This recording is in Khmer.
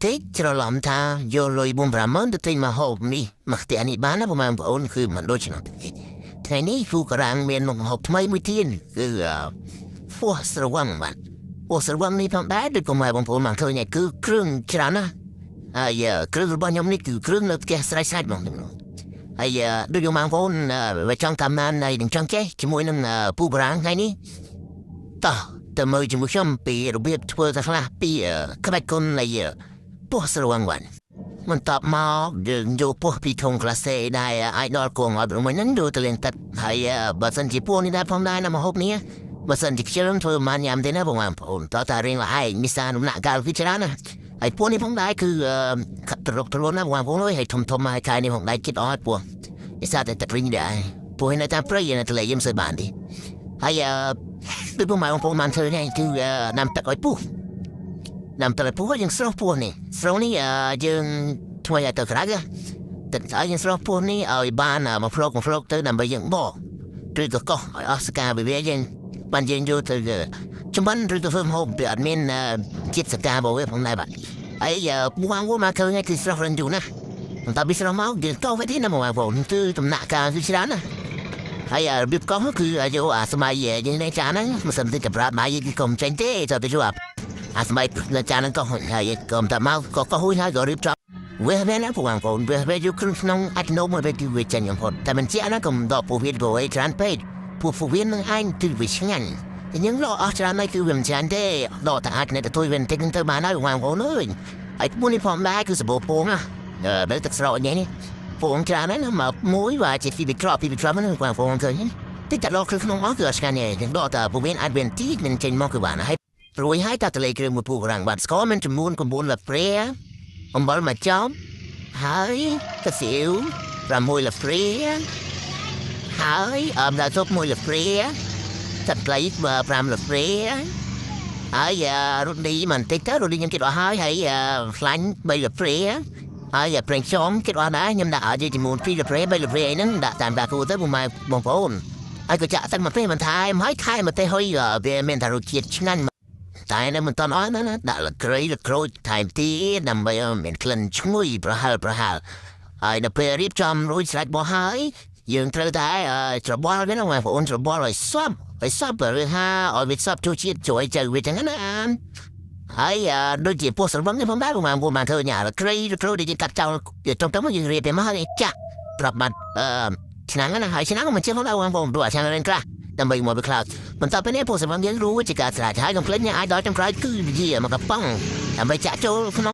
តិចច្រឡំថាយកលុយ4,50000ទៅទិញម្ហូបនេះមកផ្ទះនេះបានណាប្រហែលបងអូនគឺមិនដូចឆ្នាំថ្ងៃនេះគូក្រាំងមានម្ហូបថ្មីមួយទៀតគឺពោះស្រវឹងបាទពោះស្រវឹងនេះផងដែរដូចកុំឲ្យបងប្អូនមកឃើញគឺគ្រឿងច្រើនណាស់ហើយគ្រឿងរបស់ខ្ញុំនេះគឺគ្រឿងនៅផ្ទះស្រេចហ្មងហើយដូចបងប្អូនវាចង់តាមណានហើយនឹងចង់ចេះជាមួយនឹងពូបារាំងថ្ងៃនេះតោះតែមើលជាមួយខ្ញុំពីរបៀបធ្វើតែខ្លះពីក្បាច់គុណនៃពោះស្រវឹងបាទមិនតបមកយើងយកពោះពីធុងក្លាសេដែរអាចដល់គងអត់មួយហ្នឹងดูទៅលេងទឹកហើយបើសិនជាពោះនេះដែរផងដែរណាម្ហូបនេះបើសិនជាខ្ញុំធ្វើមិនញ៉ាំទេណាបងប្អូនតើតារៀងlạiមានសារដំណាក់កាលពីច្រើនណាហើយពោះនេះផងដែរគឺត្រកត្រលណាបងប្អូនអើយហើយធំហើយខែនេះផងដែរចិត្តអត់ពោះវាសារតែទឹករីងដែរពោះនៅតាមព្រៃនៅទន្លេយើងសើបានទេហើយដូចបងប្អូនបានធ្វើនេះគឺដាំទឹកឲ្យពុះដាំទឹកឲ្យពុះយើងស្រោះពោះនេះស្រោះនេះយើងធ្វើឲ្យទៅក្រៅទឹកស្អីយើងស្រោះពោះនេះឲ្យបានមកហ្វ្លុកទៅដើម្បីយើងបកឬក៏កោះឲ្យអស់សកាវិវាយើងបានយើងយកទៅចំបានឬទៅធ្វើម្ហូបវាអត់មានជាតិសការបស់វាផងដែរបាទហើយបងមកឃើញគឺស្រោះរឹងយូរណាស់បន្ទាប់ពីស្រោះមកយើងកោះវាទេណាបងប្អូនគឺដំណាក់កាលគឺច្រើនណាហើយរបៀបកោះគឺយកសម័យយើងនៅចានហ្នឹងមិនសិនទៅប្រាប់បាយយើងកុំចេញទេទៅទៅជួបសម័យនៅចានហ្នឹងកោះហើយកុំតែមកកោះហួយហើយក៏រៀបចំវាមែនណាបងប្អូនវាយកគ្រឿងក្នុងអាចនោមមកវាគឺវាចាញ់បំផុតតែមិនជាណាកុំដកពោះវាទៅឲ្យច្រើនពេកពោះវានឹងឯងគឺវាឆ្ងាញ់យើងលោអស់ច្រើនហើយគឺវាមិនចាញ់ទេដកតែអាចនៅទៅវាបន្តិចទៅបានហើយបងប្អូនអើយហើយមួយនេះផងដែរគឺសបោពងណានៅទឹកស្រកនេះពងច្រើនណាស់មកមួយว่าជាពីក្រពីហ្នឹងបងប្អូនឃើញតិចតែលោកក្នុងអស់គឺឆ្ងាញ់ទេយើងដកតែពោះវាអាចវាទីមិនចេញមកគឺបានហើយព្រួយហើយតើតលេគ្រឿងមួយពូរាំងបាទស្គរមានចំនួន9លព្រាអំបិលមួយចំហើយកាសៀវ6លព្រាហើយដាក់ទុក1លព្រាទឹកត្រី5លព្រាហើយរ៉ូឌីមិនតិចទៅរ៉ូឌីខ្ញុំគិតអស់ហើយខ្លាញ់3លព្រាហើយប្រេងខ្យងគិតអស់ដែរខ្ញុំដាក់ឲ្យចំនួន2លព្រា3លព្រាអីហ្នឹងដាក់តាមដាក់គូទៅបងប្អូនហើយក៏ចាក់ទឹកមកពេលបន្ថែមហើយខែមកទេហុយវាមានតែរសជាតិឆ្ងាញ់តែនៅមិនតន់អស់ណាដាក់លក្រូចថែមទីដើម្បីមានក្លិនឈ្ងុយប្រហែលហើយដល់ពេលរៀបចំរួចស្រេចមកហើយយើងត្រូវតែច្របល់វាណាបងប្អូនច្របល់ឲ្យសប់ឬថាឲ្យវាសប់ចូលជាតិជួយទៅវាចឹងណាហើយដូចជាពោះស្រវឹងនេះផងដែរបងប្អូនបានឃើញក្រូចដែលកាត់ចោលត្រង់ទៅយើងរៀបទៅមកហើយចាក់ប្រាប់បាត់ឆ្នាំណាហើយឆ្នាំមិនចេះផងដែរបងប្អូនព្រោះឆ្នាំរៀនខ្លះដើម្បីមកវាខ្លោចបន្ទាប់ពីនេះពោះស្រវឹងយើងរួចជាការស្រេចហើយកុំភ្លេចអាចដល់ចំក្រោយគឺវាមកកំប៉ុងដើម្បីចាក់ចូលក្នុង